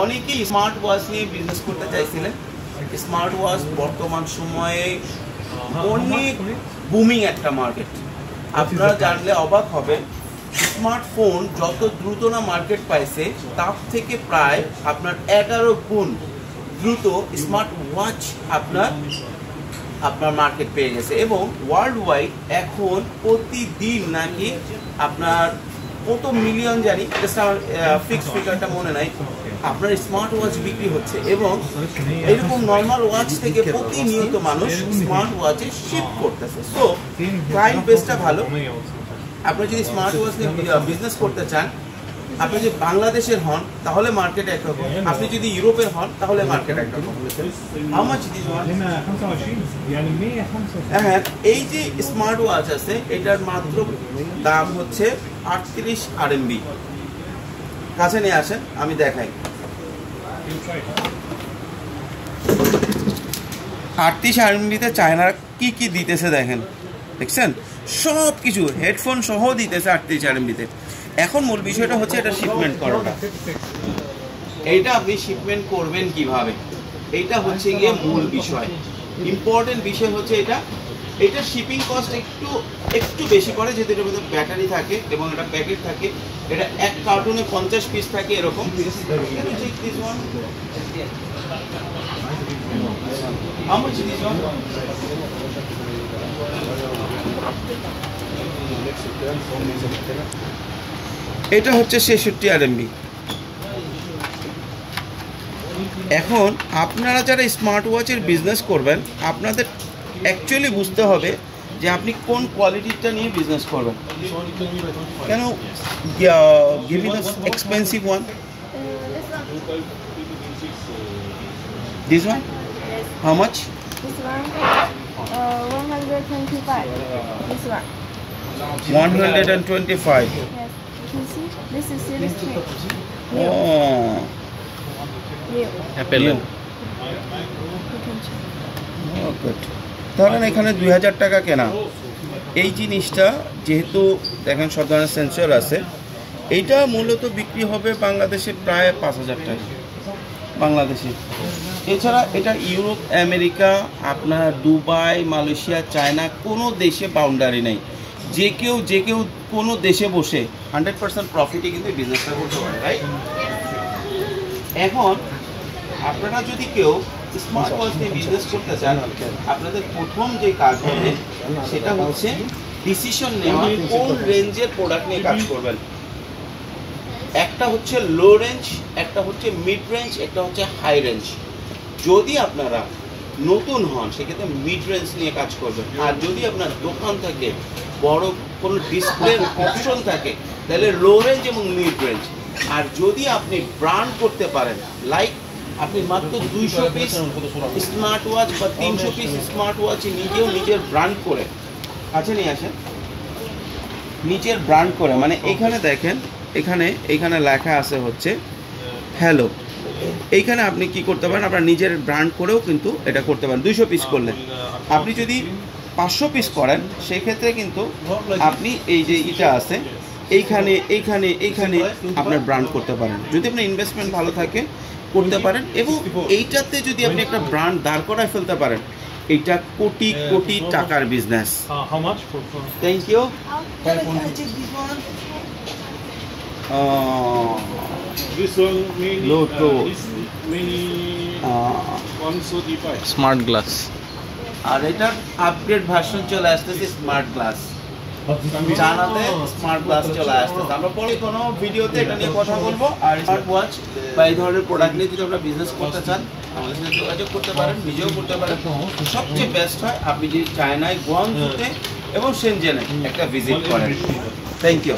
অনেকেই smart watch নিয়ে business করতে চাইছিলেন। স্মার্ট ওয়াচ বর্তমান সময়ে অনেক বুমিং একটা মার্কেট। আপনারা জানলে অবাক হবেন, স্মার্টফোন যত দ্রুত না মার্কেট পাইছে তার থেকে প্রায় আপনার 11 গুণ দ্রুত স্মার্ট ওয়াচ আপনার মার্কেট পেয়ে গেছে। এবং ওয়ার্ল্ড ওয়াইড এখন প্রতিদিন নাকি আপনার কত মিলিয়ন জানি, আমার ফিক্স ফিগারটা মনে নাই, আপনার স্মার্ট ওয়াচ বিক্রি হচ্ছে। এবং এরকম নর্মাল ওয়াচ থেকে প্রতিনিয়ত মানুষ স্মার্ট ওয়াচে শিফট করতেছে। সো ক্লায়েন্ট বেসটা ভালো। আপনি যদি স্মার্ট ওয়াচ নিয়ে বিজনেস করতে চান, আপনি যদি বাংলাদেশের হন তাহলে মার্কেট একরকম, আপনি যদি ইউরোপের হন তাহলে মার্কেট একরকম। How much this one? হ্যাঁ, এই যে স্মার্ট ওয়াচ আছে এটার মাত্র দাম হচ্ছে 38 RMB। কাছে নিয়ে আসেন, আমি দেখাই। 38 RMB-তে চায়নার কি কি দিতেছে দেখেন, দেখছেন? সব কিছু হেডফোন সহ দিতেছে 38 RMB-তে। এখন মূল বিষয়টা হচ্ছে এটা শিপমেন্ট করাটা। এইটা আপনি শিপমেন্ট করবেন কিভাবে, এইটা হচ্ছে গিয়ে মূল বিষয়। ইম্পর্টেন্ট বিষয় হচ্ছে এটা শিপিং কস্ট একটু বেশি পড়ে, যেহেতু এটার মধ্যে ব্যাটারি থাকে এবং এটা প্যাকেট থাকে। এটা এক কার্টুনে 50 পিস থাকে এরকম। এটা হচ্ছে 66 RMB। এখন আপনারা যারা স্মার্ট ওয়াচের বিজনেস করবেন, আপনাদের অ্যাকচুয়ালি বুঝতে হবে যে আপনি কোন কোয়ালিটিটা নিয়ে বিজনেস করবেন। কেন give me the expensive one, this one, how much? This one, 125. This one. 125. Yes. You can see. This is Series 3. Oh. New. Apple. You can check. Oh, good. ধরেন এখানে 2000 টাকা কেনা। এই জিনিসটা যেহেতু দেখেন সব ধরনের সেন্সর আছে, এইটা মূলত বিক্রি হবে বাংলাদেশে প্রায় 5000 টাকা বাংলাদেশে। এছাড়া এটা ইউরোপ, আমেরিকা, আপনার দুবাই, মালয়েশিয়া, চায়না, কোনো দেশে বাউন্ডারি নেই। যে কেউ কোনো দেশে বসে 100% প্রফিটে কিন্তু বিজনেসটা করতে পারে, রাইট? এখন আপনারা যদি কেউ স্মার্ট ওয়াচ নিয়ে বিজনেস করতে চান, আপনাদের প্রথম যে কাজ হবে সেটা হচ্ছে ডিসিশন নেওয়া কোন রেঞ্জের প্রোডাক্ট নিয়ে কাজ করবেন। একটা হচ্ছে লো রেঞ্জ, একটা হচ্ছে মিড রেঞ্জ, একটা হচ্ছে হাই রেঞ্জ। যদি আপনারা নতুন হন সেক্ষেত্রে মিড রেঞ্জ নিয়ে কাজ করবেন। আর যদি আপনার দোকান থাকে, বড় কোনো ডিসপ্লের অপশন থাকে, তাহলে লো রেঞ্জ এবং মিড রেঞ্জ। আর যদি আপনি ব্র্যান্ড করতে পারেন, লাইক আপনি মাত্র 200 পিস স্মার্ট ওয়াচ বা 300 পিস স্মার্ট ওয়াচ নিজের ব্র্যান্ড করে, কাছে নিয়ে আসেন, নিজের ব্র্যান্ড করে, মানে এখানে দেখেন, এখানে লেখা আছে হচ্ছে হ্যালো। এইখানে আপনি কি করতে পারেন, আপনার নিজের ব্র্যান্ড করেও কিন্তু এটা করতে পারেন। 200 পিস করলেন, আপনি যদি 500 পিস করেন সেক্ষেত্রে কিন্তু আপনি এই যে এটা আছে এইখানে আপনার ব্র্যান্ড করতে পারেন। যদি আপনার ইনভেস্টমেন্ট ভালো থাকে করতে পারেন। এবং এইটাতে যদি আপনি একটা ব্র্যান্ড দাঁড় করায় ফেলতে পারেন, এটা কোটি কোটি টাকার বিজনেস। Thank you. This one mini, Loto. this mini 135. Smart glass. আর এটার আপগ্রেড ভার্সন চলে আসতেছে স্মার্ট গ্লাস। জানাতে স্মার্ট গ্লাস চলে আসতেছে। আমরা পরে কোনো ভিডিওতে এটা নিয়ে কথা বলবো। আর স্মার্ট ওয়াচ বা এই ধরনের প্রোডাক্ট নিয়ে যদি আপনারা বিজনেস করতে চান, আমাদের সাথে যোগাযোগ করতে পারেন, নিজেও করতে পারেন। সবচেয়ে বেস্ট হয় আপনি যদি চায়নায়, গুয়াংজুতে এবং শেনজেনে একটা ভিজিট করেন। Thank you.